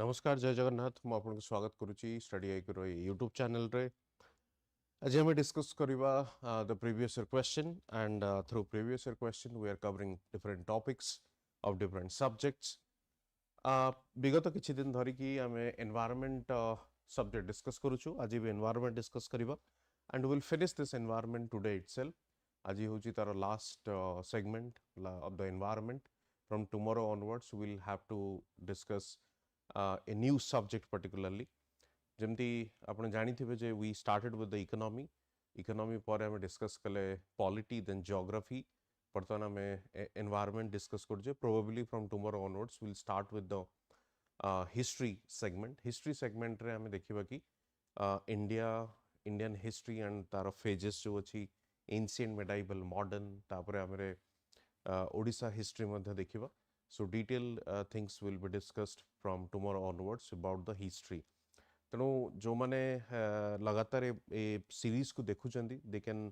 नमस्कार जय जगन्नाथ मु आपनको स्वागत करुच्ची StudyIQ रो यूट्यूब चैनल रे आज हम डिस्कस करिबा the previous year question and through previous year question we are covering different topics of different subjects विगत किछि दिन धरि कि हमें एनवायरनमेंट सब्जेक्ट डिस्कस करूछु आज भी एनवायरनमेंट डिस्कस करिबा and we will finish this environment today itself आज होची तार last segment of the environment from tomorrow onwards we will have to discuss a new subject particularly जमती आपण जानी थिबे जे we started with the economy पर हम discuss कले polity then geography परतन हमें एनवायरनमेंट डिस्कस करजे probably from tomorrow onwards will start with the history segment रे हमें देखिबा कि इंडियन हिस्ट्री एंड तार फेजेस जो अछि एंशिएंट मेडाइवल मॉडर्न तापर हमरे ओडिशा हिस्ट्री मध्ये देखिबा. So detailed things will be discussed from tomorrow onwards about the history. तेणु जो माने लगातार ए सीरीज को देखु चंदी they can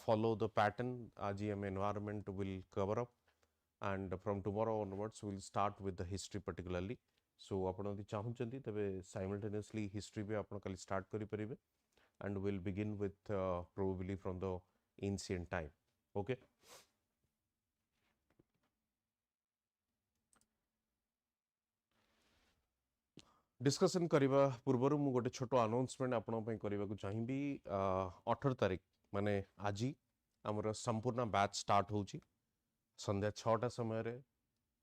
follow the pattern. आज हम environment will cover up and from tomorrow onwards we will start with the history particularly. So आपण यदि चाहू चंदी तबे simultaneously history भी आपण कल start करि परिबे and will begin with probably from the ancient time. Okay. Discussion करबा पूर्व मु गोटे छोट अनाउंसमेंट आपण पई करबा को चाहिबी 18 तारिख माने आजी हमर संपूर्ण बैच स्टार्ट होची संध्या 6टा समय रे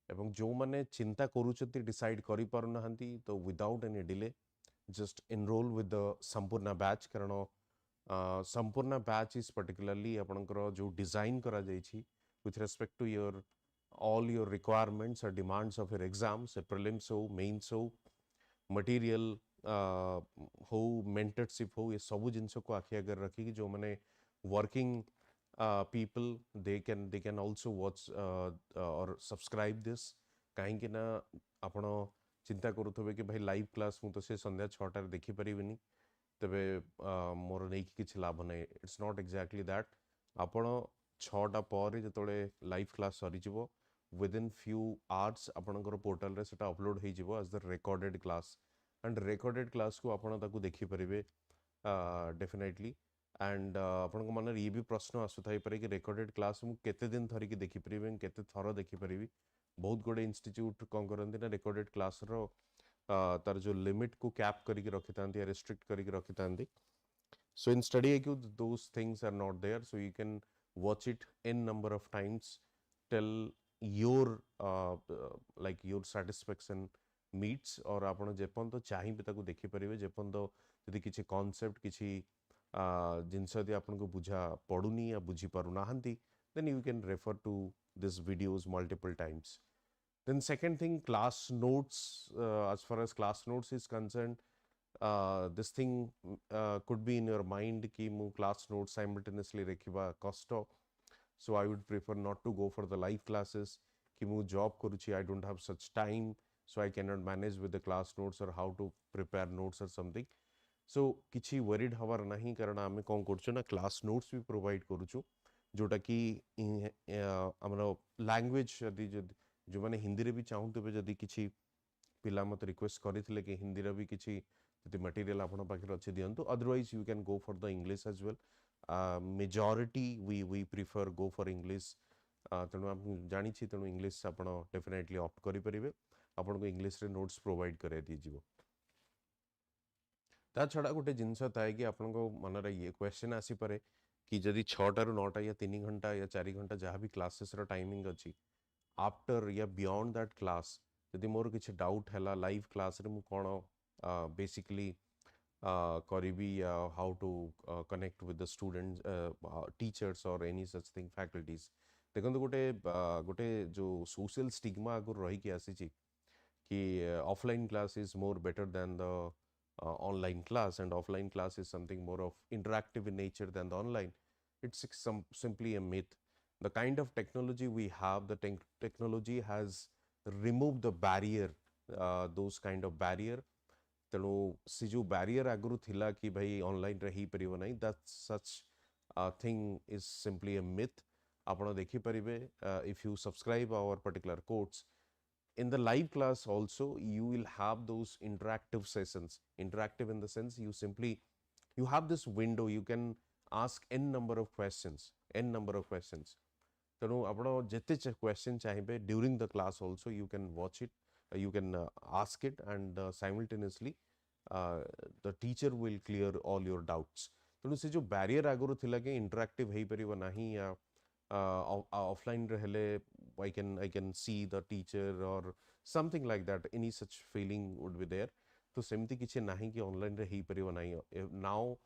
एवं जो माने चिंता करूचती डिसाइड करि पारु नहंती तो without any delay just enroll with the संपूर्ण बैच कारण संपूर्ण बैच इज पर्टिकुलरली आपनकर जो डिजाइन करा जाईची with respect to your all your requirements और demands of your exams prelims हो मेंस हो मटेरियल हो मेंटरशिप हो ये सब जिनस को आखि अगर रखी कि जो मैंने working people they can also watch और सब्सक्राइब दिस कहीं ना आपण चिंता करुवे कि भाई लाइव क्लास मु तो से संध्या 6टार देखि परिबिनी तबे मोर नै कि लाभ नै इट्स नॉट एक्जाक्टली दैट आपण 6टा पर जतोले लाइव क्लास सरी जिवो within few hours आपनकर पोर्टल रे सेटा अपलोड हो जिवो as the recorded class and recorded class को आपण ताकू देखि परिबे डेफिनेटली एंड आपण को मन ये भी प्रश्न आसु थाई परे कि रिकॉर्डेड क्लास मु केते दिन धरि कि देखि परिबे केते थरो देखि परिबी बहुत गोडे इंस्टीट्यूट कोन करंती ना रिकॉर्डेड क्लास रो तार जो लिमिट को कैप करी रखितांती या रिस्ट्रिक्ट करी रखितांती. So in StudyIQ those things are not there, so you can watch it n number of times till your like your satisfaction meets और आपण जेपन तो चाहि भी ताको देखि परिबे जेपन तो यदि किछि कांसेप्ट किछि जिंस यदि आपण को बुझा पडुनी या बुझी पारु नाहंती then you can refer to this videos multiple times. Then second thing, class notes, as far as class notes is concerned, this thing could be in your mind ki mu class notes simultaneously rekhiba cost. So I would prefer not to go for the live classes ki mu job karuchi, I don't have such time, so I cannot manage with the class notes or how to prepare notes or something. So kiछि worried हवार नहीं कारण आमे कोन करछु ना class notes भी provide करूछु जोटा कि हमरो language यदि जो माने हिंदी रे भी चाहू तबे यदि किछि पिला मत रिक्वेस्ट करिथिले कि हिंदी रे भी किछि यदि मटेरियल आपण पाखर अछि दियंतु otherwise you can go for the English as well. Majority we prefer go for English तेणु आप जानी छी तेणु इंग्लिश आपण डेफिनेटली ऑप्ट करि परिबे आपण को इंग्लिश रे नोट्स प्रोवाइड करे दी जीवो. ता छडा गोटे जिंस थाए कि आपण को मन रे ये क्वेश्चन आसी परे कि जदि 6टा रु 9टा या 3 घंटा या 4 घंटा जहाँ भी क्लासेस रो टाइमिंग अछि आफ्टर या बियॉन्ड दैट क्लास यदि मोर किछि डाउट हैला लाइव क्लास रे मु कोन बेसिकली करिबी how to connect with the students teachers और एनी सच थिंग फैकल्टीज देखो गोटे जो सोशल स्टिग्मा अगर रही कि आसी कि offline class is more better than the online class and offline class is something more of interactive in nature than the online. It's simply a myth. The kind of technology we have, the technology has removed the barrier, those kind of barrier. तेणु सी जो barrier आगुरी थिला कि भाई online रे ही परिबो नहीं, that such thing is simply a myth. आपण देखि परिबे if you subscribe our particular course in the live class also you will have those interactive sessions. Interactive in the sense you have this window, you can ask n number of questions, ତେଣୁ ଆପଣ ଯେତେ question ଚାହିଁବେ during the class also you can watch it, you can ask it, and simultaneously the teacher will clear all your doubts. ତେଣୁ ସେ ଯୋଉ barrier ଆଗରୁ ଥିଲା କି interactive ହେଇପାରିବ ନାହିଁ या offline ରେ ହେଲେ I can see the teacher or something like that, any such feeling would be there. तो सेमती किछि नाही कि online रे ହେଇପାରିବ ନାହିଁ. Now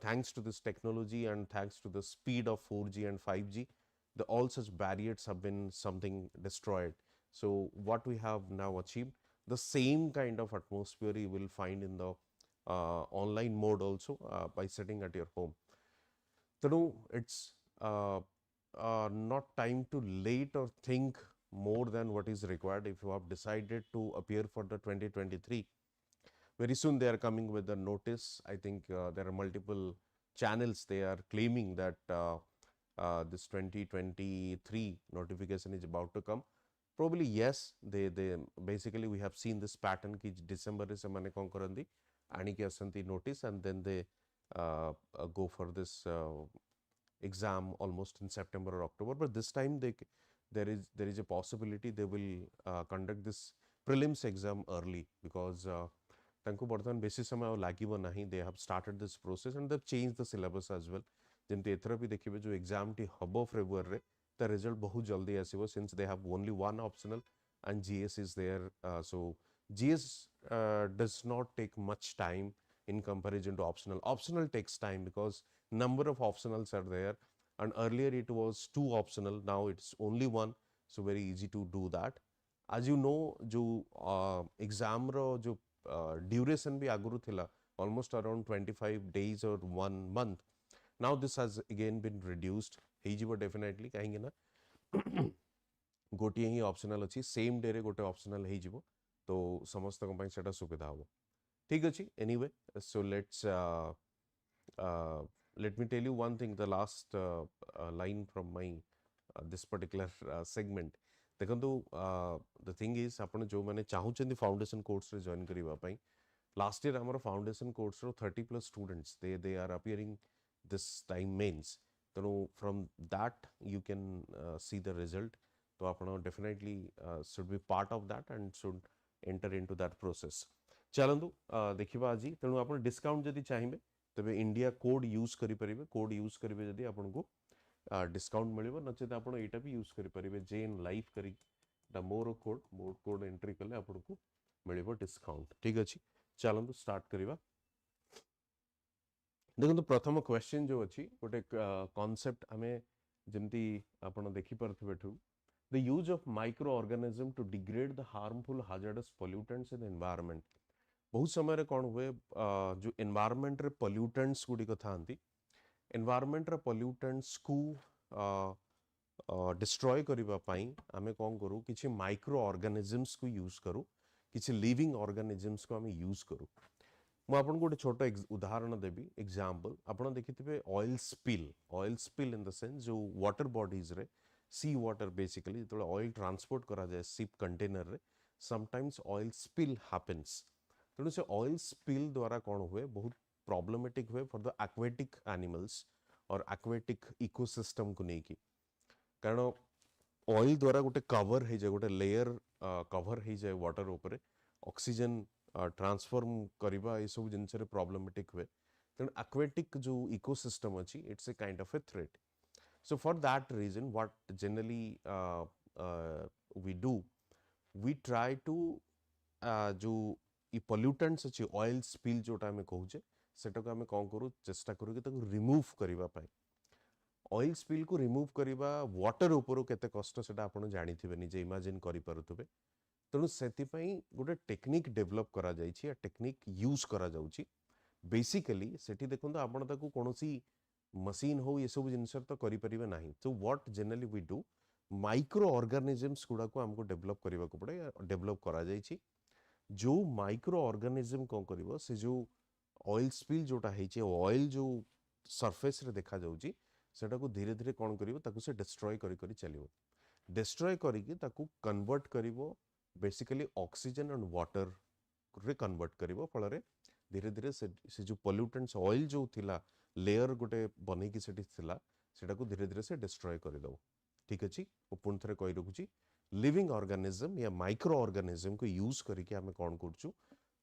thanks to this technology and thanks to the speed of 4G and 5G, all such barriers have been something destroyed. So what we have now achieved, the same kind of atmosphere you will find in the online mode also by sitting at your home. So it's not time to late or think more than what is required. If you have decided to appear for the 2023, very soon they are coming with a notice. I think there are multiple channels, they are claiming that this 2023 notification is about to come. Probably yes, they basically we have seen this pattern ki December is semane kon karandi ani ki asanti notice, and then they go for this exam almost in September or October. But this time there is a possibility they will conduct this prelims exam early, because तांको बर्तमान बेसी समय लागिबो नाही. They have started this process and they've changed the syllabus as well. जेमती एथरा भी देखिबे जो exam T हबो February रे the result बहुत जल्दी आसीबो, since they have only one optional and GS is there. So GS does not take much time in comparison to optional. Optional takes time because number of optionals are there, and earlier it was 2 optional, now it's only 1, so very easy to do that. As you know, जो exam रो जो duration भी आगुरु थिला almost around 25 days or 1 month. Now this has again been reduced. ହେଇଯିବ definitely, କାହିଁକି ନା गोटे ही optional अच्छी same day रे गोटे ऑप्शनल ହେଇଯିବ, तो ସମସ୍ତଙ୍କ ପାଇଁ ସେଟା ସୁବିଧା ହେବ. ଠିକ ଅଛି. Anyway, so let me tell you one thing, the last line from my this particular segment. देखंतु the thing is, आपण जो माने चाहुचंदी फाउंडेशन कोर्स रे जॉइन करिवा पई, लास्ट ईयर हमर फाउंडेशन कोर्स रो 30+ students they are appearing this time mains. तेणु from that you can see the result. तो आपण definitely should be part of that and should enter into that process. चलंतु देखिबा आजी. तेणु आपण डिस्काउंट जदि चाहिबे तबे इंडिया कोड यूज करि परिबे. कोड यूज करिबे जदि आपण को डिस्काउंट मिलिबो, नचेत आपण एटा भी यूज करि परिबे जेन लाइफ करि द मोर कोड एंट्री कले आपण को मिलिबो डिस्काउंट. ठीक अछि. चलंतु स्टार्ट करिबा. देखो प्रथम क्वेश्चन जो अच्छी गोटे कॉन्सेप्ट हमें जमती आपण देखि परथबे ठू, the use of micro organism to degrade the harmful hazardous pollutants in environment. बहुत समय रे कोन हुए जो एनवायरनमेंट रे पोल्यूटेंट्स गुडी को थांती, एनवायरनमेंट रे पोल्यूटेंट्स को डिस्ट्रॉय करिबा पई हमें कोन करू, किछि माइक्रो ऑर्गेनिजम्स को यूज करू, किछि लिविंग ऑर्गेनिजम्स को हमें यूज करू. ମୁଁ ଆପଣଙ୍କୁ ଗୋଟେ ଛୋଟ ଉଦାହରଣ ଦେବି. ଏକ୍ସାମ୍ପଲ ଆପଣ ଦେଖିଥିବେ oil spill in the sense ଯୋଉ ୱାଟର ବଡିଜରେ ସି ୱାଟର ବେସିକାଲି ଯେତେବେଳେ ଅଏଲ ଟ୍ରାନ୍ସପୋର୍ଟ କରାଯାଏ ସିପ୍ କଣ୍ଟେନରରେ, ସମଟାଇମ୍ସ ଅଏଲ ସ୍ପିଲ୍ ହାପେନ୍ସ. ତେଣୁ ସେ ଅଏଲ ସ୍ପିଲ୍ ଦ୍ୱାରା କ'ଣ ହୁଏ, ବହୁତ ପ୍ରୋବ୍ଲେମେଟିକ୍ ହୁଏ for the aquatic animals or aquatic ଇକୋସିଷ୍ଟମକୁ ନେଇକି. କାରଣ ଅଏଲ ଦ୍ୱାରା ଗୋଟେ କଭର ହେଇଯାଏ, ଗୋଟେ ଲେୟର କଭର ହେଇଯାଏ ୱାଟର ଉପରେ, ଅକ୍ସିଜେନ୍ ट्रांसफॉर्म करवा ये सब जिनसे प्रॉब्लमेटिक हुए. तेणु aquatic जो इकोसिस्टम अच्छी, it's a kind of a threat. So for that reason what generally we do, we try to जो ई पोल्यूटेंट्स अच्छी ऑयल स्पिल जोटा हमें कहूचे सेटा को हमें कौन करू, चेष्टा करू कि ताको रिमूव करबा पाए. ऑयल स्पिल को रिमूव करबा वाटर ऊपर केते कष्ट सेटा आपण जानिथिबे, निजे इमेजिन करि पारुथबे. तेणु से गोटे टेक्निक डेभलप करा जाइछि, टेक्निक यूज करा जाउछि. बेसिकली सेठी देखंतु आपण ताकू कोनोसी मशीन हो ये सब जिनसर तो करि परिबे नाही. तो what generally we do, micro organisms गुडा को हमको डेभलप करबा को पड़े, डेभलप करा जाइछि. जो माइक्रो ऑर्गेनिजम कोन करबो, से जो ऑयल स्पिल जोटा हेछि, ऑयल जो सरफेस रे देखा जाउछि सेटा को धीरे धीरे कोन करबो, ताकू से डिस्ट्रॉय करि करि चलिबो. डिस्ट्रॉय करिकि ताकू कन्वर्ट करिवो बेसिकली ऑक्सीजन एंड वाटर रे कन्वर्ट करिवो फल रे धीरे धीरे से जो पोल्यूटेंट्स ऑयल जो थिला लेयर गोटे बनै कि सेठी थिला सेटा को धीरे धीरे से डिस्ट्रॉय कर दो। ठीक अछि ओ पुन थरे कहि रखुची लिविंग ऑर्गेनिज्म या माइक्रो ऑर्गेनिज्म को यूज करके आमे कोन करछु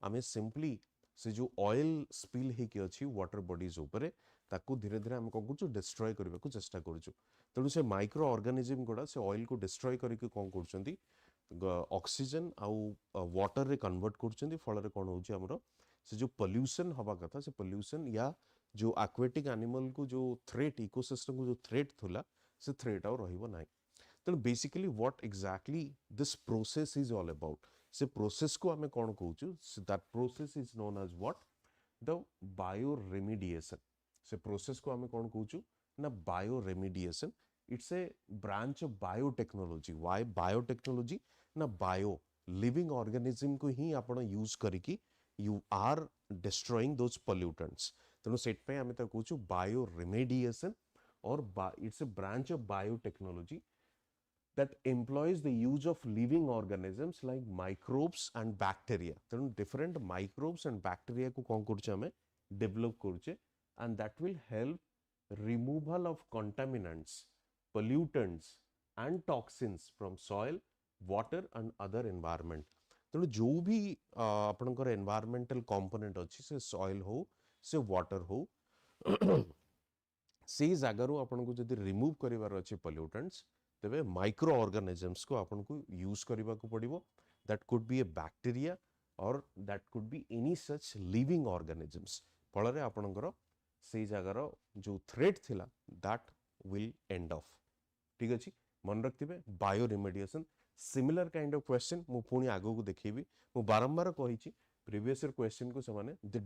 आमे सिंपली से जो ऑयल स्पिल हे कि अछि वाटर बॉडीज ऊपर ताकू धीरे धीरे आमे कोन करछु डिस्ट्रॉय करबा को चेष्टा करछु। तेणु से माइक्रो ऑर्गेनिज्म गोडा से ऑयल को डिस्ट्रॉय करके कोन करछंती ऑक्सीजन आउ वाटर रे कन्वर्ट करछंती फल रे कोन होची हमरो से जो पोल्यूशन हवा कथा से पोल्यूशन या जो एक्वेटिक एनिमल को जो थ्रेट इकोसिस्टम को जो थ्रेट थुला से थ्रेट आउ रहिबो नाही। तो basically what exactly this process is all about से प्रोसेस को हमें कौन कहूँ that process is known as what the bio remediation. से प्रोसेस को हमें कौन कहूँ ना bio remediation. It's a branch of biotechnology. Why biotechnology ना बायो लिविंग ऑर्गेनिज्म को ही आपण यूज करिकी you are destroying those pollutants. तेणु सेट पे हमें कहूँ बायो रेमिडिएशन और it's a branch of biotechnology that employs the use of living organisms like microbes and bacteria. तेणु different microbes and bacteria को कौन करछे हमें develop करछे and that will help removal of contaminants, pollutants and toxins from soil, water and other environment. तेणु जो भी आपनकर environmental component अछि से soil हो से water हो से जगारू आपन को जदि रिमूव करिवार अछि pollutants तेबे माइक्रो ऑर्गेनिजम्स को आपन को यूज करबा को पड़िबो। That could be a bacteria और that could be any such living organisms फल रे आपनकर से जगार जो थ्रेट थिला दैट विल एंड ऑफ। ठीक अछि मन रखथिबे bioremediation similar kind of question मु पुनी आगो को देखिबी। मु बारंबार कहिछि प्रीवियस ईयर क्वेश्चन को समाने they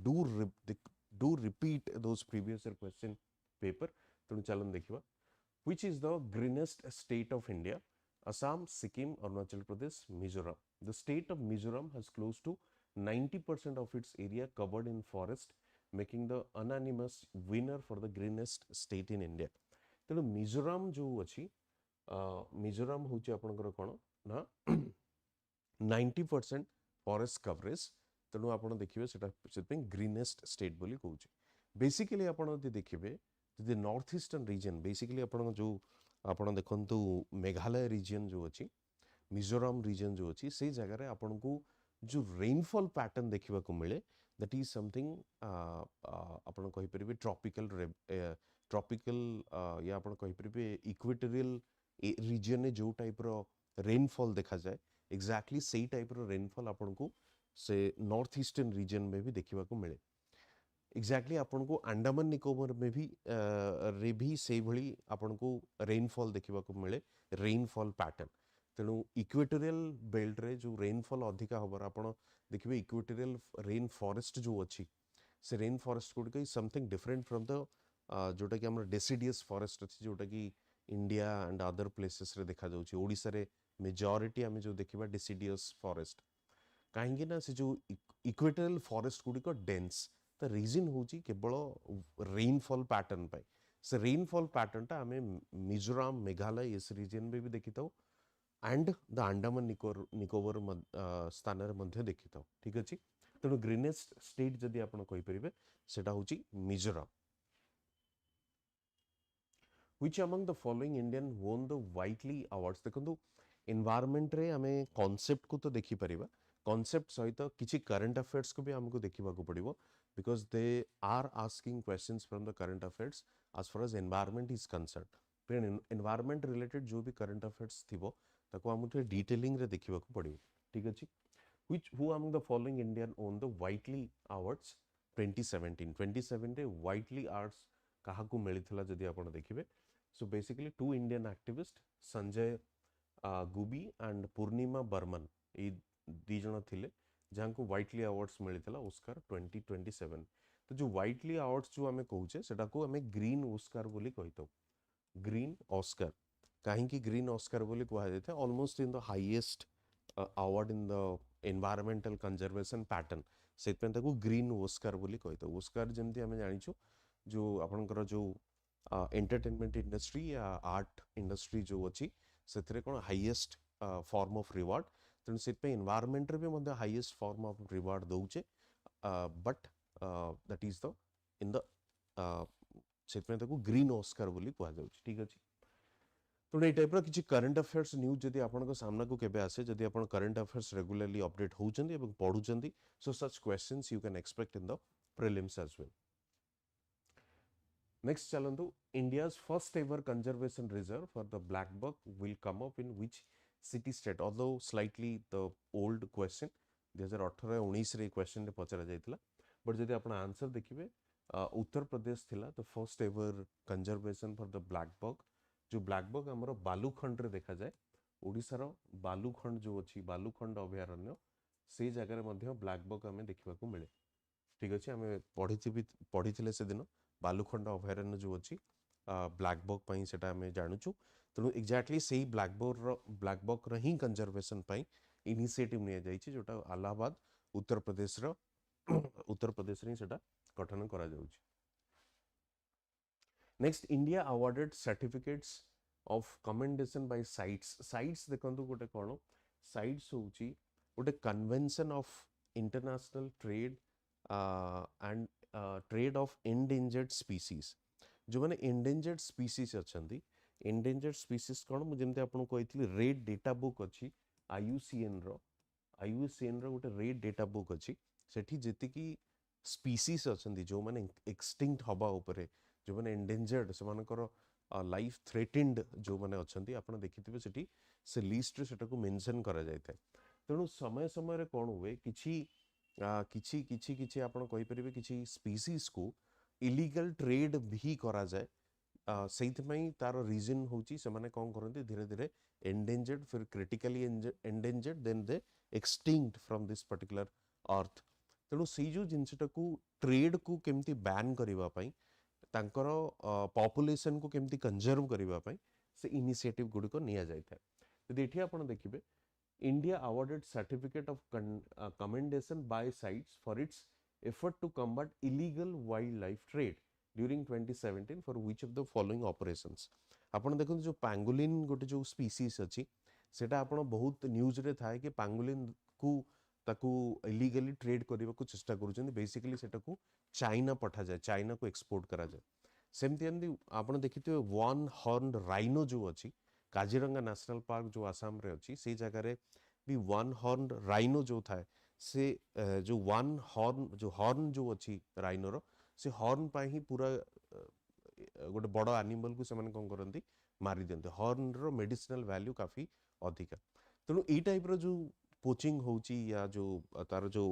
do repeat those previous year question paper. तेणु चलन देखिबा which is the greenest state of India? Assam, Sikkim, Arunachal Pradesh, Mizoram. The state of Mizoram has close to 90% of its area covered in forest, making the unanimous winner for the greenest state in India. तेणु मिजोराम जो अच्छी मिजोराम हूँ आपंकर कौन ना 90% forest coverage. तेणु आप देखिए ग्रीनेस्ट स्टेट बोली कहूँ। बेसिकली आप देखिए जदि नॉर्थ ईस्टर्न रीजन बेसिकली आपण जो आपण देखंतु मेघालय रीजन जो अच्छी मिजोराम रीजन जो अच्छी से जगह रे आपण को जो रेनफॉल पैटर्न देखा को मिले दैट इज समथिंग आपण कहि परिबे ट्रॉपिकल या आपण कहि परिबे इक्वेटोरियल रीजन ने जो टाइप रो रेनफॉल देखा जाए एग्जैक्टली सेही टाइप रो रेनफॉल आपण को से नॉर्थ ईस्टर्न रीजन में भी देखा को मिले। एग्जैक्टली आपन को अंडमान निकोबार में भी रे भी से भली आपन को रेनफॉल देखा को मिले रेनफॉल पैटर्न। तेणु इक्वेटोरियल बेल्ट रे जो रेनफॉल अधिका हबर आपन देखिबे इक्वेटोरियल रेन फॉरेस्ट जो अच्छी से rain forest good something different from the जोटा कि हमर डेसिडियस फॉरेस्ट अच्छी जोटा कि इंडिया एंड अदर प्लेसेस रे देखा जाउची। ओडिसा रे मेजॉरिटी हमें जो देखिबा डेसिडियस फॉरेस्ट कहीं ना से जो इक्वेटोरियल फॉरेस्ट गुडिक डेंस तो रीजन हूँ केवल रेनफॉल पैटर्न पाई से रेनफॉल पैटर्न टा आमे मिजोराम मेघालय इस रीजन में भी देखी था एंड द अंडमान निकोबार स्थान रे देखी था। ठीक अच्छे तेणु ग्रीनेस्ट स्टेट जदि आप कहींपर सेटा हूँ Mizoram. Which among the following Indian won the Whiteley Awards? देखो एनवायरमेंट रे आमे कॉन्सेप्ट को तो देखी परिबा कॉन्सेप्ट सहित किछि करंट अफेयर्स को भी हमको देखिबा को पड़िबो because they are asking questions from the current affairs as far as environment is concern. फिर एनवायरमेंट रिलेटेड जो भी करंट अफेयर्स थिबो ताको हमको डिटेलिंग रे देखिबा को पड़िबो। ठीक अछि which who among the following Indian won the Whiteley Awards 2017 रे Whiteley Awards कहा को मिलिथिला जदि आपण देखिबे so basically two Indian activist Sanjay Gubbi and Purnima Barman ये दी जन थिले जहाँ को व्हाइटली अवार्ड्स मिलता ओस्कार 2027। तो जो व्हाइटली अवार्ड्स जो आमे कहूचे सेटा को आमे ग्रीन ओस्कार बोली कहितो। ग्रीन ऑस्कर कहीं ग्रीन ऑस्कर बोली कहा जाता है almost in the highest award in the environmental conservation pattern से ग्रीन ओस्कार बोली कहितो। ओस्कार जमती आमे जानिछु जो आपनकर जो एंटरटेनमेंट इंडस्ट्री या आर्ट इंडस्ट्री जो अच्छी से कौन हाईएस्ट फॉर्म ऑफ रिवार्ड तेणु से एनवायरमेंट रे भी मध्ये हाईएस्ट फॉर्म ऑफ रिवार्ड दउचे but that is the in the say green Oscar बोली कह जाउछ ठीक अछि तेणु ये टाइप किसी करंट अफेयर्स न्यूज जदि आपन सामना को केबे आसे जदि आपन करंट अफेयर्स रेगुलरली अपडेट होउचंदी एवं पढुचंदी so such questions you can expect in the prelims as well next चलंतु India's first ever conservation reserve for the black buck will come up in which city state although slightly the old question 2018-19 रे question रे पचरा जायतिला but जदि आपन answer देखिबे Uttar Pradesh थिला the first ever conservation for the black buck जो black buck आमर बालुखंड रे देखा जाए ओडिशार बालुखंड जो अच्छी बालुखंड अभयारण्य से जगह मध्य ब्लैक बक आम देखा मिले ठीक अच्छे आम पढ़ी से दिन बालुखंड अभयारण्य जो अच्छी ब्लैक बक से आम जानूँ तेणु एक्जाक्टली से ब्लैक बक री कंजर्वेशन इनिशिएटिव नि जाइए जोटा इलाहाबाद उत्तर प्रदेश ही सेटा गठन करा जाउछि next India awarded certificates of commendation by CITES देखंतु गोटे कोन साइट्स होउची गोटे convention of international trade and trade of endangered species जो माने एंडेंजर्ड स्पीसीज अछंती एंडेंजर्ड स्पीसीज कोन मु जेमते आपन कहितली रेड डेटा बुक अछि आईयूसीएन रो गोटे रेड डेटा बुक अछि सेठी जेति की स्पीसीज अछंती जो माने एक्सटिंक्ट हबा उपरे जो मैंने एंडेंजर्ड से लाइफ थ्रेटेन्ड जो मैंने अच्छा आप देखिए सेठी से लिस्ट सेटा को मेंशन करा जाय था तेणु समय समय कौन हुए किछि किछि किछि किछि आपण कहि परिबे किछि स्पीसीज को इलीगल ट्रेड भी करा जाए सेइथमै तार रीजन होची से माने कोन करंती धीरे धीरे एंडेंजर्ड फिर critically endangered then they extinct from this particular earth तेणु से जो जिनसटा को ट्रेड को केमती बैन करबा पई तांकर पॉपुलेशन को केमती कंजर्व करबा पई से इनिशिएटिव गुडी को निया जाय था यदि एठी आपण देखिबे India awarded certificate of commendation by CITES for its effort to combat illegal wildlife trade during 2017 for which of the following operations आपण देखो जो पैंगोलिन गोटे जो स्पीसीज अछि सेटा आपण बहुत न्यूज रे थाए कि पैंगोलिन को ताकू इलीगली ट्रेड करने को चेष्टा करुछन बेसिकली सेटा को चाइना पठा जाए चाइना को एक्सपोर्ट करा जाए सेमती आपण देखिथिबे वन हॉर्न राइनो जो अछि काजीरंगा नेशनल पार्क जो आसाम रे अछि से जगह रे भी वन हॉर्न राइनो जो थाए से जो वन हॉर्न जो अछि राइनो रो से हॉर्न पा ही पूरा गोटे बड़ एनिमल को से माने कोन करंती मारी दियंते हॉर्न रो मेडिसिनल वैल्यू काफी अधिका तेणु ई टाइप रो जो पोचिंग होची या जो तार जो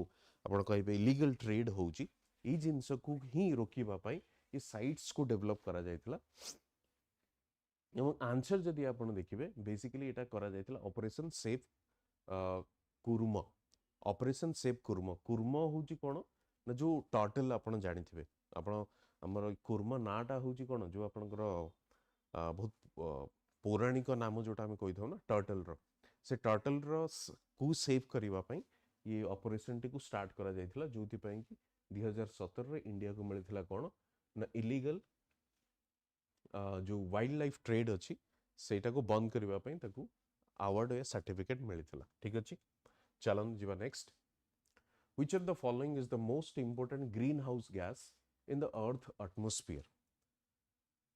आपण कहबे इलीगल ट्रेड होची ई जिंस को ही रोकिबा पई ये साइट्स को डेवलप करा जायतिला एवं आंसर जदि आपण देखिबे बेसिकली एटा करा जायतिला ऑपरेशन सेफ कुर्म ऑपरेशन सेफ कुर्म कुर्म होची कोन ना जो टर्टल आपण जानिथिबे आपण हमर कुर्म नाटा होची कोन जो आपनकर बहुत पौराणिक नाम जोटा हम कहि थौ ना टर्टल रो से टर्टल रो को सेव करबा पई ये ऑपरेशन टी को स्टार्ट करा जायतिला जोति पई कि 2017 रे इंडिया को मिलिथिला कोन ना इलीगल जो वाइल्ड लाइफ ट्रेड अछि सेटा को बंद करबा पई ताकू अवार्ड या सर्टिफिकेट मिलिथिला ठीक अछि चलन जीवा next which of the following is the most important greenhouse gas in the earth atmosphere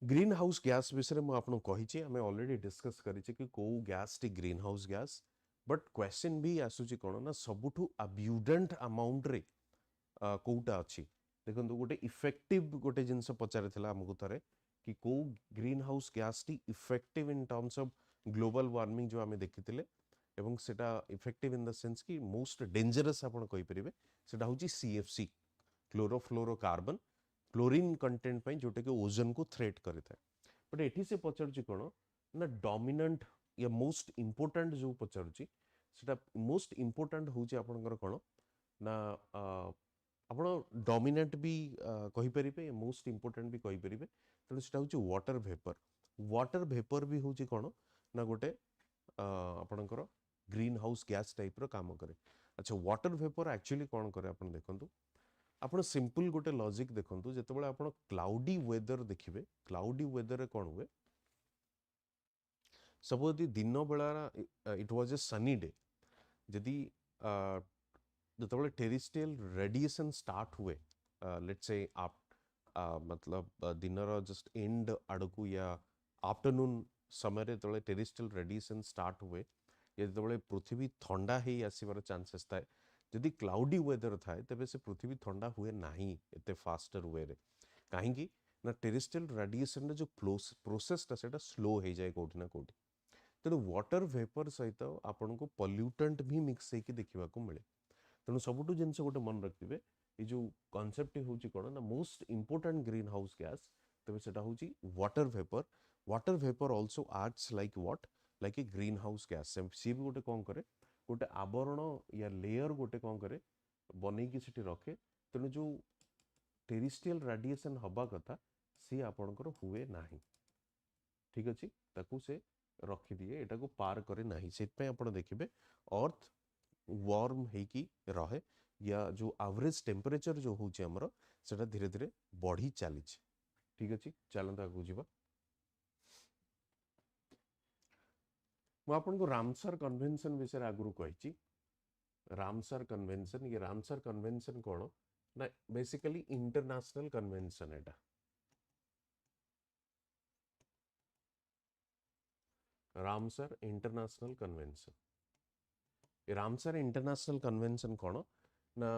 green house gas विषय में आपको कही आम ऑलरेडी डिस्कस करिचे कि को gas tea green house gas but question भी आसुची कोन ना सबुठु अब्यूडेंट अमाउंट रे कोटा अछि देखो गोटे इफेक्टिव गोटे जिनस पचारिथिला हमकु थरे कि को green house gas T effective in terms of global warming जो आमे देखिथिले एवं सेटा इफेक्टिव इन द सेंस कि मोस्ट डेंजरस आपण कहि परिबे सेटा होची सीएफसी क्लोरोफ्लोरोकार्बन क्लोरीन कंटेंट पई जोटे के ओजन को थ्रेट करिथा बट एठी से पचरची कोन ना डोमिनेंट या मोस्ट इंपोर्टेंट जो पचरची सेटा मोस्ट इंपोर्टेंट होची आपनकर कोन ना आपण डोमिनेंट भी कहि परिबे मोस्ट इंपोर्टेंट भी कहि परिबे त सेटा होची वाटर वेपर भी होची कोन ना गोटे आपनकर ग्रीन हाउस गैस टाइप रो काम करे अच्छा वाटर वेपर एक्चुअली कोन करे आपण देखंतु आपण सिंपल गोटे लॉजिक देखंतु जेतेबेले आपण क्लाउडी वेदर देखिबे क्लाउडी वेदर रे कोन हुए सपोज दिन बेला it was a sunny day जदि जो टेरिस्ट्रियल रेडिएशन स्टार्ट हुए लेट्स से आप मतलब दिनर जस्ट एंड आड़कू या आफ्टरनून समय जो टेरिस्ट्रियल रेडिएशन स्टार्ट हुए या जो पृथ्वी ठंडा ही आसबार चांसेस थाए जदि क्लाउडी वेदर थाए तेबे से पृथ्वी ठंडा हुए नहीं एते फास्टर वे रे कहीं ना टेरिस्ट्रियल रेडिएशन जो प्रोसेसटा सेटा स्लो हो जाए कोठी ना कोठी तेणु वाटर वेपर सहित आपन को पॉल्यूटेंट भी मिक्स होकर देखा मिले तेणु सबुठु जिनस गोटे मन रखिए ये जो कॉन्सेप्ट होची कोन ना most important greenhouse gas तबे सेटा होची water vapour also acts like what like a greenhouse gas सी भी गोटे कौन करे गोटे आवरण या लेयर गोटे कौन करे बनै कि सेठी रखे तेणु जो टेरिस्ट्रियल रेडिएशन हवा कथा सी आपणकर हुए नाही ठीक अच्छे ताकू से रखिदिए एटा को पार करे नाही से आपण देखिए अर्थ वार्म होगी रहे या जो एवरेज टेम्परेचर जो होची हमरो सेटा धीरे धीरे बढ़ी चली ठीक अच्छे चलता आगू जीवा मु आपनको रामसर कन्वेंशन विषय आगु कही रामसर कन्वेंशन ये रामसर कन्वेंशन कौन ना बेसिकली इंटरनेशनल कन्वेंशन एटा Ramsar international convention Ramsar international convention कौन ना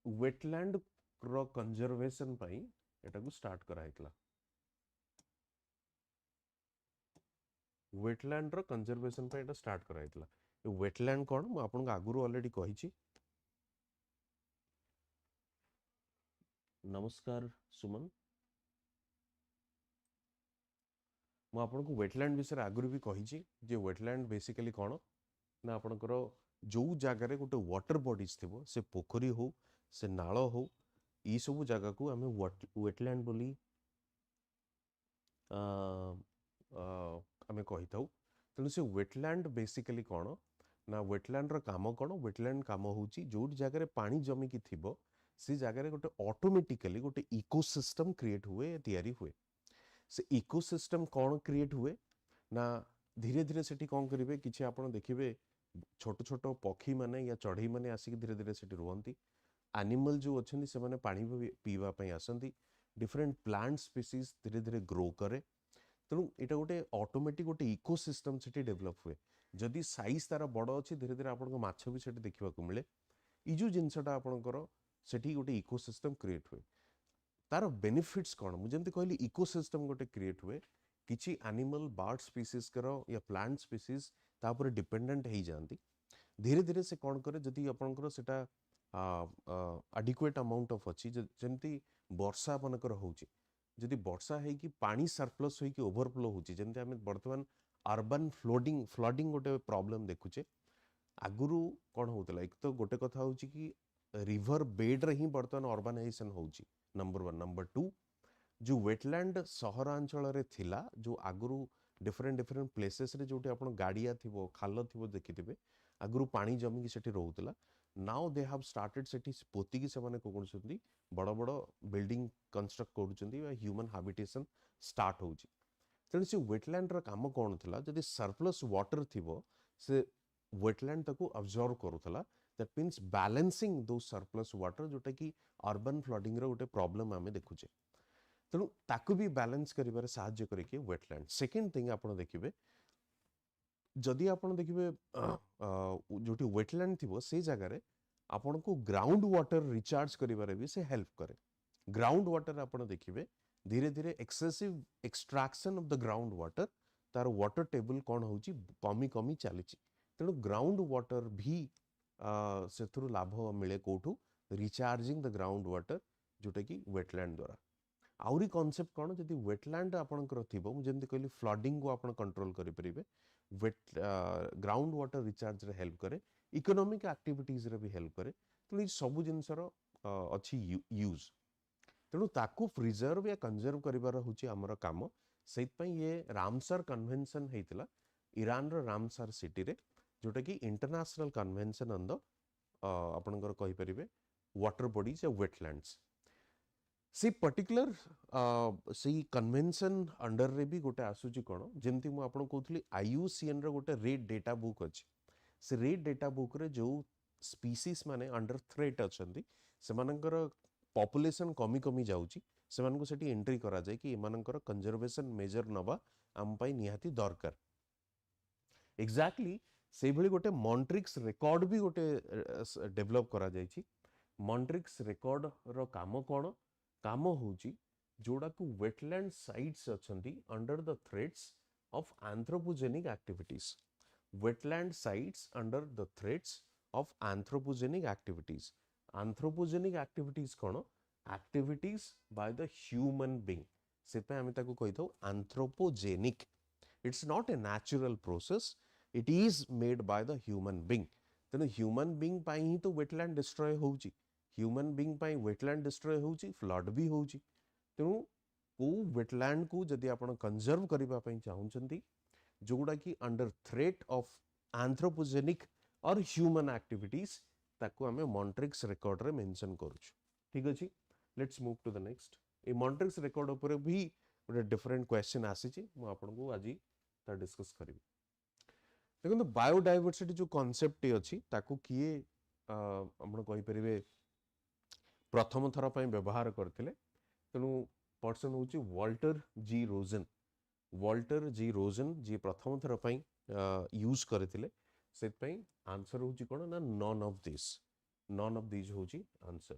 वेटलैंड रो कंजर्वेशन पाई एटा को स्टार्ट कराइतला वेटलैंड रो कंजर्वेशन पाई एटा स्टार्ट कराइतला ये वेटलैंड कौन मु आपन आगुरु ऑलरेडी कहिछि नमस्कार सुमन मु आपन को वेटलैंड विषय आगुरु भी कहिछि जे वेटलैंड बेसिकली कौन ना आपनकर जो जगार गोटे वाटर बॉडीज थी से पोखरी हो से नाल हो ये सब जगह को आम वेटलैंड बोली आम कही था तेणु से वेटलैंड बेसिकली कौन ना वेटलैंड काम कौन वेटलैंड काम हूँ जो जगह पानी जमिकी थी से जगह गोटे ऑटोमेटिकली गोटे इकोसिस्टम क्रिएट हुए तैयारी हुए से इकोसिस्टम कौन क्रिएट हुए ना धीरे धीरे से कौन करेंगे कि आप देखिए छोट छोट पक्षी माने या चढ़ई माने आसिक धीरे धीरे से रुहती एनिमल जो अच्छे से माने पानी पीवाई आसती डिफरेंट प्लांट स्पीसीज धीरे धीरे ग्रो करे तेणु यहाँ गोटे ऑटोमेटिक गोटे इकोसिस्टम से डेभलप हुए जदि साइज तार बड़ अच्छी धीरे धीरे आप माछ भी देखा मिले ये जो जिनसटा आपंकर से गोटे इकोसिस्टम क्रिएट हुए तार बेनिफिट्स कौन मुझे कहली इकोसिस्टम गोटे क्रिएट हुए किसी एनिमल बर्ड स्पीसीज कर या प्लांट स्पीसीज तापर डिपेंडेंट हो जाती धीरे धीरे से कौन करे जदि आपंकर सेटा एडिक्वेट अमाउंट ऑफ अच्छी जमती वर्षा मनकर होची जदि वर्षा है कि पानी सरप्लस होई कि ओवरफ्लो होची जमती आम बर्तमान अर्बन फ्लडिंग गोटे प्रॉब्लम देखुचे आगुरु कौन होता एक तो गोटे कथा होची कि रिवर बेड रे ही बर्तमान अर्बानाइजेशन होची नंबर 1 नंबर 2 जो वेटलैंड सहरांचल रे थिला जो आगुरु डिफरेंट डिफरेंट प्लेसेस रे जोटी आपण गाड़िया थिबो खाल थिबो देखिथिबे आगुरु पानी जमी की सेठी रहउतला नाउ दे हैव स्टार्टेड सेठी पोती की सेमाने कोकुनसुंदी बड़ बड़ बिल्डिंग कंस्ट्रक्ट करूचंदी या ह्यूमन हैबिटेशन स्टार्ट होची तेणु से वेटलैंड रा काम कौन थिला जदि सरप्लस वाटर थिबो से वेटलैंड ताको अब्जॉर्ब करूथला दैट मीन्स बैलेंसिंग दो सरप्लस वाटर जोटा कि अर्बन फ्लडिंग रो गोटे प्रॉब्लम आमे देखुचे तेणु ताकू भी बैलेंस करिबारे साहाय्य करिके वेटलैंड सेकेंड थिंग आपण देखिबे जदि आपण देखिबे जोटी वेटलैंड थिबो से जगह रे आपण को ग्राउंड वाटर रिचार्ज करिबारे भी से हेल्प करे ग्राउंड वाटर आपण देखिबे धीरे धीरे excessive extraction of the ground water तार वाटर टेबल कौन होची कमी कमी चली तेणु ग्राउंड वाटर भी से लाभ मिले कौटू रिचार्जिंग द ग्राउंड वाटर जोटा कि वेटलैंड द्वारा आउरी कॉन्सेप्ट कौन जदि वेटलैंड आपणकर थिबो मु जेमति कहली फ्लडिंग को आपण कंट्रोल करि परिबे वेट ग्राउंड वाटर रिचार्ज रे हेल्प करे इकोनॉमिक एक्टिविटीज रे भी हेल्प करे तो सब जिनसर अच्छी यूज तेणु ताकू प्रिजर्व या कंजर्व करिबार होची हमर काम सेइतपई ये रामसर कन्वेंशन हेतिला ईरान रो रामसर सिटी रे जोटा कि इंटरनेशनल कन्वेंशन ऑन द आपणकर कहि परिबे वाटर बॉडीज या वेटलैंड्स से पर्टिकुलर से कन्वेंशन अंडर रे भी गोटे आसूची कौन जमती मुझे कहूली IUCN रो गोटे रेड डेटा बुक अच्छी से रेड डेटा बुक रे जो स्पीसीज माने अंडर थ्रेट अछंती सेमानकर पॉपुलेशन कमी कमी जाउची सेमानकु सेठी एंट्री करा जाय कि एमानकर कंजर्वेशन मेजर नबा आम पई निहाती दरकार एक्जाक्टली से भली गोटे मॉन्ट्रिक्स रिकॉर्ड भी गोटे डेवलप करा जायछि मॉन्ट्रिक्स रिकॉर्ड रो काम कोन काम होउची जोड़ा को वेटलैंड साइट्स अछंती under the threats of anthropogenic activities wetland sites under the threats of anthropogenic activities कोन activities by the human being से पे हमें ताको कहि दो anthropogenic it's not a natural process it is made by the human being तेनो human being पाई ही तो wetland destroy होउची human being पाई wetland destroy होउची flood भी होउची तेनु को wetland को जदि आपण कंजर्व करिबा पई चाहुचंती जोड़ा कि अंडर थ्रेट ऑफ एंथ्रोपोजेनिक और ह्यूमन एक्टिविटीज ताको हमें मॉन्ट्रिक्स रिकॉर्ड रे मेंशन करूछु ठीक अछि let's move to the next a Montreux record ऊपर भी गोटे डिफरेंट क्वेश्चन आसीची मु आपन को आजि ता डिस्कस करबी देखो बायोडायवर्सिटी जो कांसेप्ट अछि ताको किए आपण कहि परिबे प्रथम थर पई व्यवहार करथिले तेनु पर्सन होची वाल्टर जी रोजन जी प्रथम थर पई यूज करथिले सेत पई आंसर होची कोन ना नॉन ऑफ दिस होची आंसर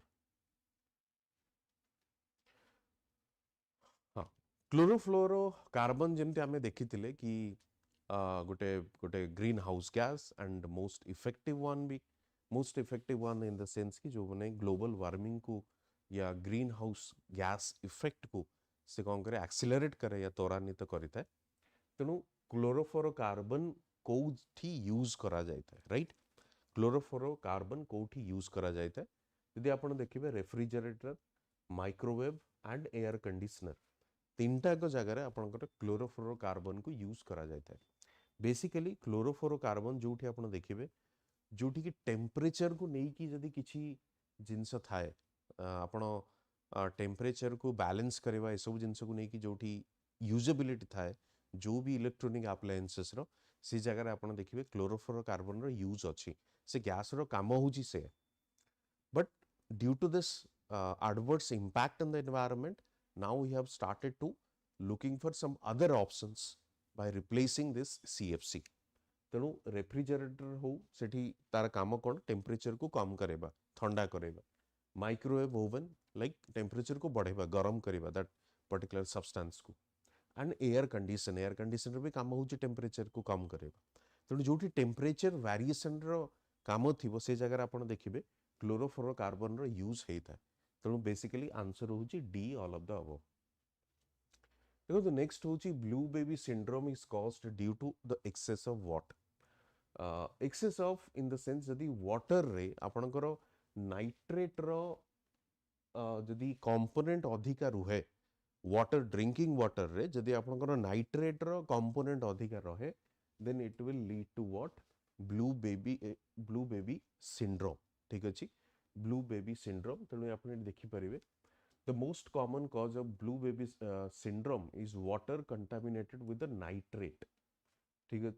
हां क्लोरोफ्लोरो कार्बन जेमते हमें देखिथिले कि गोटे गोटे green house gas and most effective one in the sense कि जो माने ग्लोबल वार्मिंग को या ग्रीन हाउस गैस इफेक्ट को से कौन करे एक्सिलरेट करे या त्वरान्वित करिता तेणु क्लोरोफ्लोरोकार्बन कोठी यूज करा जायता राइट क्लोरोफ्लोरोकार्बन कोठी यूज करा जायता यदि आपण देखिबे refrigerator microwave and air conditioner तीनटा को जगह रे आपनकर क्लोरोफ्लोरोकार्बन को यूज करा जायता बेसिकली क्लोरोफ्लोरोकार्बन जोठी आपण देखिबे जोठी कि टेम्परेचर को नै कि जदी किछि जिंस थाए आपण टेम्परेचर को बैलेंस करवा ए सब जिंस को नै कि जोठी यूजेबिलिटी थाए जो भी इलेक्ट्रॉनिक अप्लायंसेस रो से जगह रे आपण देखिबे क्लोरोफ्लोरोकार्बन रो यूज अछि से गैस रो काम होउची से but due to this adverse impact on the environment now we have started to looking for some other options by replacing this CFC तेणु रेफ्रिजरेटर हो सेठी तार काम कोन टेम्परेचर को कम करेबा ठंडा करेबा माइक्रोवेव ओवन लाइक टेम्परेचर को बढ़ेबा गरम करेबा दैट पर्टिकुलर सब्सटेंस को एंड एयर कंडीशनर भी काम होची टेम्परेचर को कम करेबा तेणु जोठी टेम्परेचर वेरिएशन रो काम थिबो से जगह आपण देखिबे क्लोरोफ्लोरोकार्बन रो यूज हेता तेणु बेसिकली आंसर होची D all of the above देखो द नेक्स्ट होची blue baby syndrome is caused due to the excess of what excess of in the sense जदी वाटर रे आपनकर नाइट्रेट रो जदी कंपोनेंट अधिका रुहे वाटर ड्रिंकिंग वाटर रे जदी आपनकर नाइट्रेट रो कंपोनेंट अधिका रहे then it will lead to what blue baby syndrome ठीक अछि ब्लू बेबी सिंड्रोम तेणु आपण देखि परिबे the most common cause of blue baby syndrome is water contaminated with the nitrate ठीक है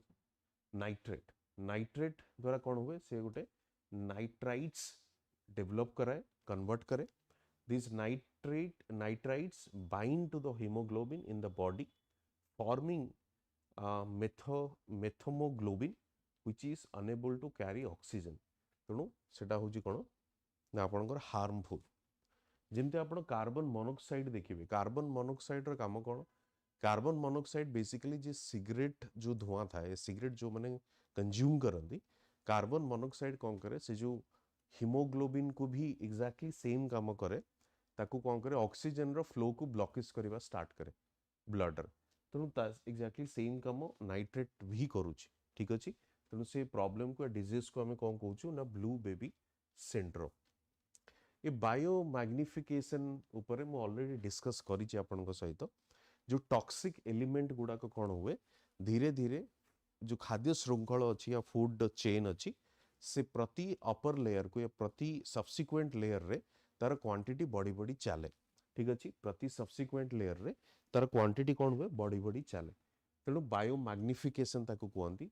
नाइट्रेट द्वारा कौन हुए से गोटे नाइट्राइट्स डेवलप कराए कन्वर्ट करे this nitrites bind to the hemoglobin in the body forming methemoglobin which is unable to carry oxygen तेणु सेटा होची कोन ना आपनकर हार्मफुल जिमते आपण कार्बन मोनोक्साइड देखिबे कार्बन मोनोक्साइड रो काम कोन कार्बन मोनोक्साइड बेसिकली जे सिगरेट जो धुआं थाए सिगरेट जो माने कंज्यूम करंदी कार्बन मोनोक्साइड कोन करे से जो हीमोग्लोबिन को भी एग्जैक्टली सेम काम करे ताकू कोन करे ऑक्सीजन रो फ्लो को ब्लॉकेज करबा स्टार्ट करे ब्लड रे तनु एग्जैक्टली सेम काम नाइट्रेट भी करूची ठीक अछि तनु से प्रॉब्लम को डिजीज को हमें कोन कहूछु ना ब्लू बेबी सिंड्रोम ये बायो मैग्निफिकेशन ऊपर मु ऑलरेडी डिस्कस करिछि आपनक सहित जो टॉक्सिक एलिमेंट गुडा को कोन हुए धीरे धीरे जो खाद्य श्रृंखल अछि या फूड चेन अछि से प्रति अपर लेयर को या प्रति सब्सिक्वेंट लेयर रे तार क्वांटिटी बड़ी बड़ी चले ठीक अछि प्रति सब्सिक्वेंट लेयर रे तार क्वांटिटी कोन हुए बड़ी बड़ी चले तेणु बायो मैग्निफिकेशन ताको कहंती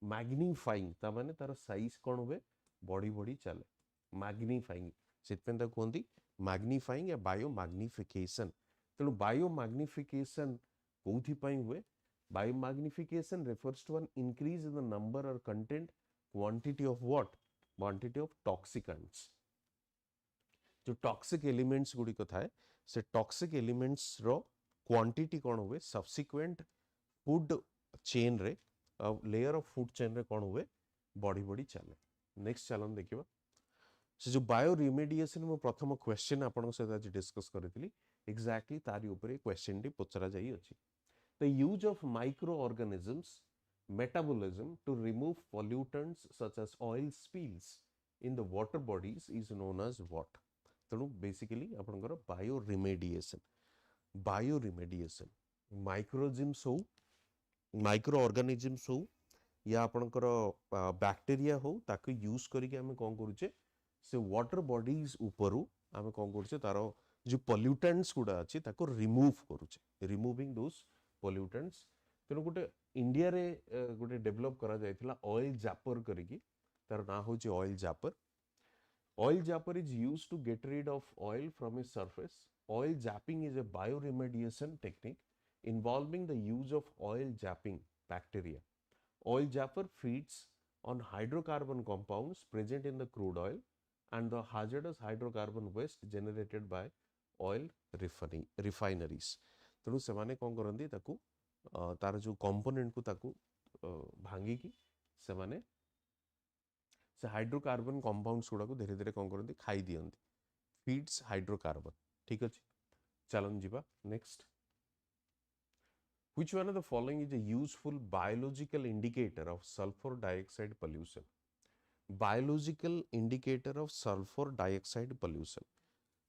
मैग्निफाइंग ता माने तार साइज कौन हुए बड़ी बड़ी चले मैग्निफाइंग से कहते मैग्निफाइंग या बायो मैग्निफिकेशन तेणु बायो मैग्निफिकेशन कौन हुए biomagnification refers to an increase in the number और content quantity of what quantity of toxicants जो टॉक्सिक एलिमेंट्स गुडी को थाए से टॉक्सिक एलिमेंट्स रो क्वांटिटी कौन हुए सब्सिक्वेंट फूड चेन रे लेयर ऑफ फूड चेन रे कौन हुए बड़ी बड़ी चले नेक्स्ट चलन देखिबा से जो बायो रिमेडिएशन मो प्रथम क्वेश्चन आपन सहित आज डिस्कस करथिली एग्जैक्टली तारी ऊपर क्वेश्चन टी पचरा जाई अछि the use of microorganisms metabolism to remove pollutants such as oil spills in the water bodies is known as what तेणु बेसिकली आपनकर बायो रिमेडिएशन माइक्रोजिम्स हो माइक्रो ऑर्गेनिजम्स हो या आपनकर बैक्टीरिया हो ताको यूज करके हमें कौन करूचे से वाटर बॉडीज ऊपर आम कौन करुचे तार जो पोल्यूटेंट्स गुड़ा अच्छी ताको रिमूव करुचे रिमूविंग दोस पोल्यूटेंट्स तेणु गोटे इंडिया रे गोटे डेवलप करा जायतिला ऑयल जापर करिकी तार ना होची oil जापर is used to get rid of oil from its surface. Oil zapping is a bioremediation technique involving the use of oil zapping bacteria. Oil zapper feeds on hydrocarbon compounds present in the crude oil and the hazardous hydrocarbon waste generated by oil refineries. तेणु सेमाने कौन करंदी ताकू तार जो component को ताकू भांगी की सेमाने से हाइड्रोकार्बन कंपाउंड्स गुड़ा को धीरे धीरे कौन करंदी खाई दियंती फीड्स हाइड्रोकार्बन ठीक अछि चलन जीवा next Which one of the following is a useful biological indicator of sulfur dioxide pollution? Biological indicator of sulfur dioxide pollution.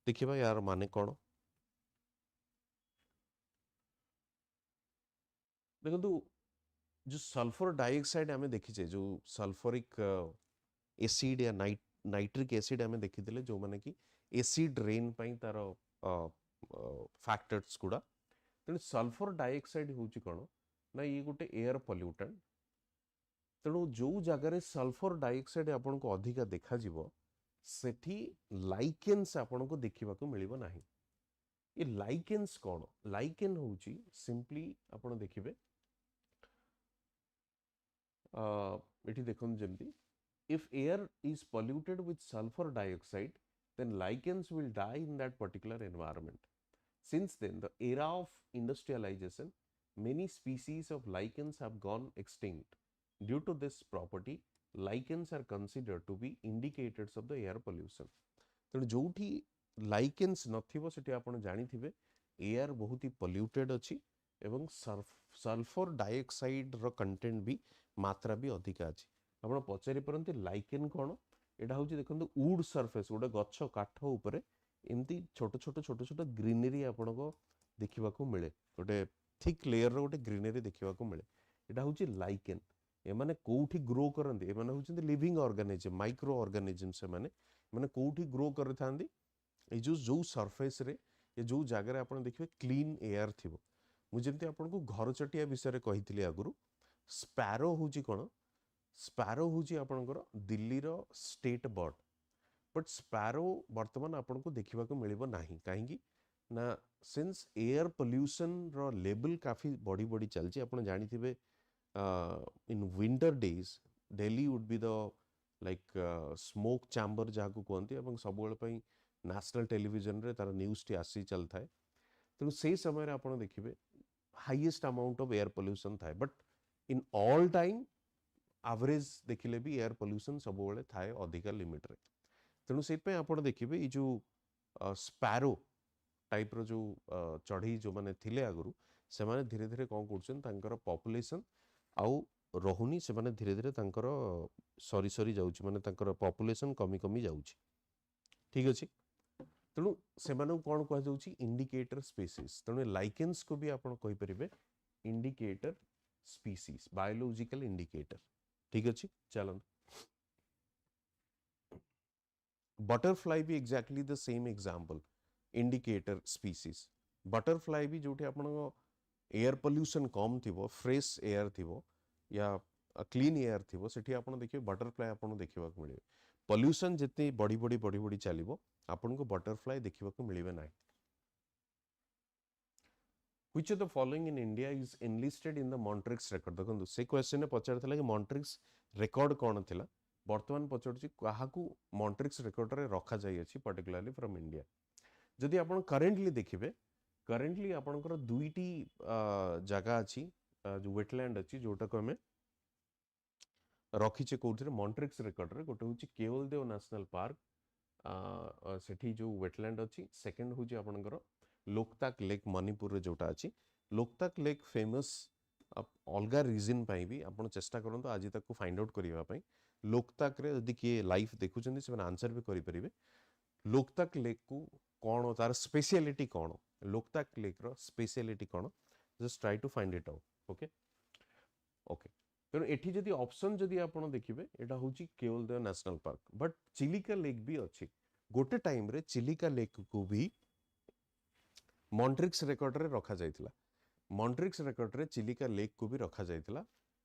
देखिए यार माने कौन देखो जो सल्फर डाइऑक्साइड हमें देखीचे जो सल्फरिक एसिड या नाइट्रिक एसिड हमें देखी जो माने कि एसिड रेन पाई तार फैक्टर्स गुड़ा तेणु सल्फर डाइऑक्साइड होची कौन ना ये गोटे एयर पॉल्यूटेंट तेणु जो जगार सल्फर डाइऑक्साइड आपन को अधिका देखा जीवो सेठी लाइकेन्स आपन को देखिबा को मिलिबो नाही ये लाइकेन्स कौन लाइकेन होची सिंपली आपन देखिबे एठी देखन जेमती if air is polluted with sulfur dioxide then lichens will die in that particular environment. Since then, the era of industrialization, many species of lichens have gone extinct. Due to this property, lichens are considered to be indicators of the air pollution. तेणु जोठी lichens नथिबो सेठी आपण जानिथिबे air बहुत ही polluted अछि एवं sulphur dioxide रो content भी मात्रा भी अधिक अछि आपण पचारि परंती लाइकेन कोन एटा होची देखंतु वुड सरफेस गोटे गच्छ काठ ऊपर एमती छोट छोट ग्रीनरी आपण को देखिबा को मिले गोटे थिक लेयर रो गोटे ग्रीनरी देखिबा को मिले एटा होची लाइकेन ए माने कोठी ग्रो करंती ए माने होची लिविंग ऑर्गेनिज्म माइक्रो ऑर्गेनिज्म से माने कोठी ग्रो करथांदी ए जो सरफेस रे ये जो जगह आपण देखिबे क्लीन एयर थिबो मु जेमती आपण को घर चटिया विषय कहितली आगुरु स्पैरो होची कोन स्पैरो होची आपनकर दिल्ली रो स्टेट बर्ड बट स्पैरो वर्तमान आपन को देखिबा को मिलिबो नाही काहेकि ना सिंस एयर पोल्यूशन रो लेवल काफी बड़ी बड़ी चलची आपन जानिथिबे in winter days Delhi would be the like smoke chamber जाको कोंती एवं सबोल पई नेशनल टेलीविजन रे तार न्यूज़ टी आसी चलथाय तेणु से समय रे आपन देखिबे highest amount of air pollution थाय but in all time average देखिले भी एयर पोल्यूशन सब बेले थाए अधिका लिमिट रे तेणु से आपण देखिबे ये जो स्पैरो टाइप रो जो चढ़ी जो माने थिले आगुरु से माने धीरे धीरे कौन करछन तांकर पॉपुलेशन आउ रहुनी से माने धीरे धीरे तांकर सरी जाउची माने तांकर पॉपुलेशन कमी कमी जाउची ठीक अछि तेणु से माने कोन कह जाउची इंडिकेटर स्पीसीज तेणु लाइकेन्स को भी आपण कहि परिबे इंडिकेटर स्पीसीज बायोलॉजिकल इंडिकेटर ठीक अच्छी चलन बटरफ्लाई भी exactly the same example indicator species butterfly भी जोटे आपण एयर पोल्यूशन कम थिबो फ्रेश एयर थिबो या क्लीन एयर थिबो सेठी आपण देखिबे बटरफ्लाई आपण देखिबा को मिलिबे पोल्यूशन जितनी बड़ी चलिबो आपण को बटरफ्लाई देखिबा को मिलिबे नाही which of the following in India is enlisted in the Montrix record देखो से क्वेश्चन ने पचार थिला कि Montrix record कोन थिला वर्तमान पचारछि काहाकू Montrix record रे रखा जाय अछि पर्टिकुलरली फ्रॉम इंडिया जदि आपण करेंटली देखिबे करेंटली आपणकर दुईटी जगह अछि जो वेटलैंड अछि जोटा को हमें रखिचे कोथरे Montrix record रे गोटे होछि केवलदेव नेशनल पार्क सेठी जो वेटलैंड अछि सेकंड होछि आपणकर लोकताक लेक मणिपुर रे जोटा अछि लोकताक लेक फेमस अलगा रीजन पाई भी आपण चेष्टा करंतु आज तक फाइंड आउट करिवा पई लोकताक रे यदि के लाइफ देखुचंदी से आंसर भी करि परिबे लोकताक लेक को कोन तार स्पेशलिटी कोन लोकताक लेक रो स्पेशलिटी कोन just try to find it out okay okay तेणु एठी जदि ऑप्शन जदि आपण देखिबे एटा होची Keoladeo national park but Chilika lake भी अछि गोटे टाइम रे चिलिका लेक को भी मॉन्ट्रिक्स रेकॉर्ड रे रखा जाइतिला मॉन्ट्रिक्स रेकॉर्ड रे चिलिका लेक को भी रखा जाइतिला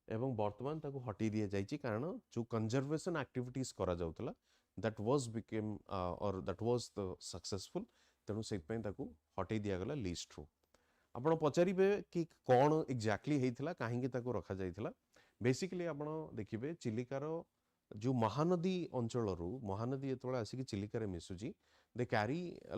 एवं वर्तमान ताको हटी दिया जाइछि कारण जो कंजर्वेशन एक्टिविटीज करा जाउतला दैट वाज बिकेम और दैट वाज द सक्सेसफुल तेणु से ताको हटी दिया गला लिस्ट रो आपण पचारिबे कि कोन एग्जैक्टली हेइतिला काहेकि ताको रखा जाइतिला बेसिकली आपण देखिबे चिलिकार जो महानदी अंचल रो महानदी एतोला आसी कि चिलिका रे मिसुजी they carry a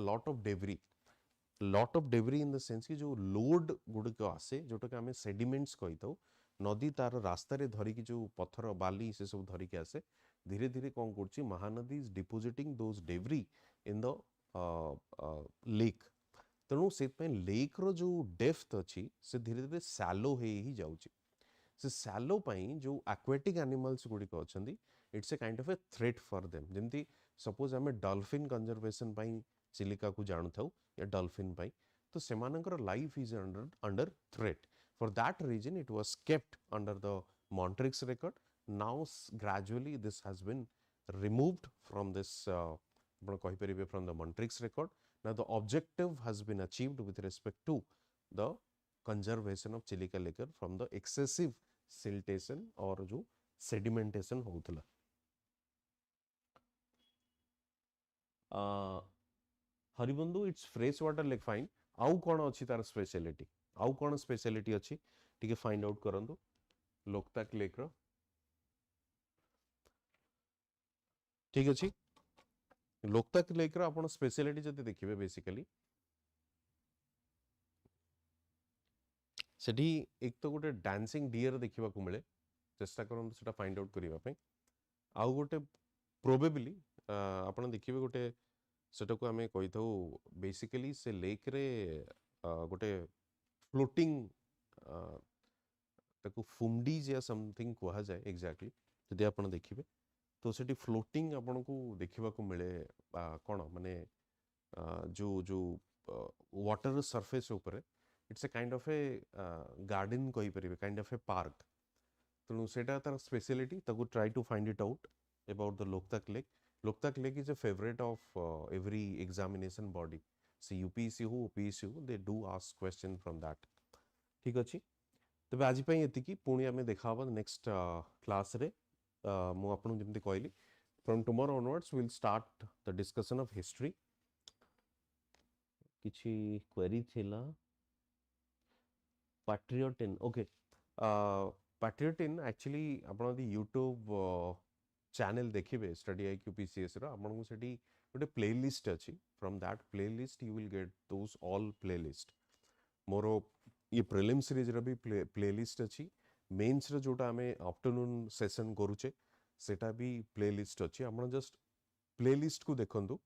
lot of debris in the sense कि जो लोड गुड़िक आसे जोटा कि आम सेडिमेंट्स कही था नदी तार रास्ता रे धरिक जो पत्थर बाली से सब धरिक आसे धीरे धीरे कौन कर Mahanadi is depositing those debris in the lake तेणु से लेक रो जो डेप्थ अच्छी से धीरे धीरे सैलो ही जाउची से सैलो पाई जो एक्वेटिक एनिमल्स गुड़िक अच्छा it's a kind of a threat for them जमती सपोज आम डॉल्फिन कंजर्वेशन पाई चिलिका को जानू था या डॉल्फिन पाई तो सेमानकर life is under threat for that reason it was kept under the Montreux record now gradually this has been removed from this आपण कहि परिबे from the Montrix record now the objective has been achieved with respect to the conservation of Chilika lake from the excessive siltation और जो sedimentation होउतला हरिबंधु it's fresh water lake fine आउ कौन अच्छी तार स्पेशलिटी आउ कौन स्पेशलिटी अच्छी टिके फाइंड आउट करंतु लोकताक लेक रो ठीक अछि लोकताक लेक रो आपण स्पेशलिटी जति देखिबे बेसिकली सेठी एक तो गोटे डांसिंग डियर देखिबा को मिले चेष्टा करंतु सेटा फाइंड आउट करिबा पई आउ गोटे प्रोबेबली आपण देखिबे गोटे सेटा को आमे कहि थाउ बेसिकली से लेक रे गोटे फ्लोटिंग ताको फुंडीज या समथिंग कहा जाए एग्जैक्टली यदि आपण देखिबे तो सेठी फ्लोटिंग आपण को देखिबा को मिले कोन माने जो जो वाटर सरफेस ऊपर it's a kind of A garden कहि परिबे काइंड ऑफ ए पार्क तेणु सेटा तार स्पेशलिटी ताको try to find it out about the Loktak lake is a favorite of every examination body से यूपीएससी हो ओपीएससी हो they do ask question from that ठीक अछि तबे आज पई एतिकी पुणी आमे देखाबो नेक्स्ट क्लास रे मु आपन जेमति कहली from tomorrow onwards will start the discussion of history किछि क्वेरी थिला पैट्रियोटिन ओके पैट्रियोटिन एक्चुअली आपन दी यूट्यूब चैनल देखिए StudyIQ PCS रो आपन को सेठी गोटे प्लेलिस्ट अछि from that playlist you will get those all playlist मोरो ये प्रीलिम सीरीज रो भी प्लेलिस्ट अछि मेंस रो जोटा हमें आफ्टरनून सेशन करूचे सेटा भी प्लेलिस्ट अछि आपन जस्ट प्लेलिस्ट को देखंतु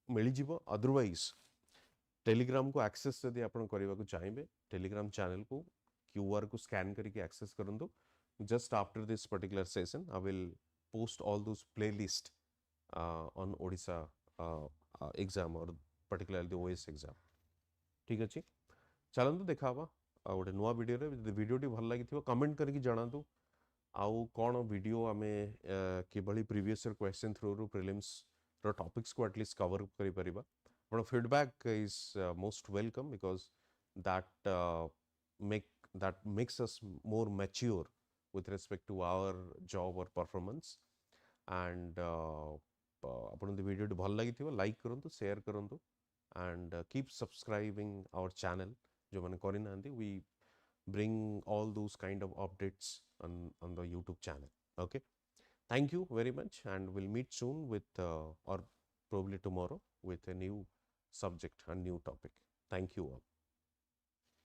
मिली जीवो अदरवाइज टेलीग्राम को एक्सेस यदि आपन करबा को चाहिबे टेलीग्राम चैनल को क्यूआर को स्कैन करके एक्सेस करंतु just after this particular session I will post all those playlist on Odisha exam or particularly the OAS exam ठीक अछि चलंतु देखाबा गोटे नुआ वीडियो रे वीडियो टी भल लागिथिबो कमेंट करके जणातु आउ कोन वीडियो आमे केबळी प्रीवियस ईयर क्वेश्चन थ्रू रो प्रीलिम्स रो टॉपिक्स को एटलीस्ट कवर करि परिबा but feedback is most welcome because that makes us more mature with respect to our job or performance. And ଆପଣ ଯଦି ଭିଡ଼ିଓଟି ଭଲ ଲାଗିଥିବ ଲାଇକ୍ କରନ୍ତୁ, ସେୟାର କରନ୍ତୁ, and keep subscribing our channel ଯେଉଁମାନେ କରିନାହାନ୍ତି. We bring all those kind of updates on the YouTube channel. Okay, thank you very much, and we'll meet soon with or probably tomorrow with a new subject and new topic. Thank you all.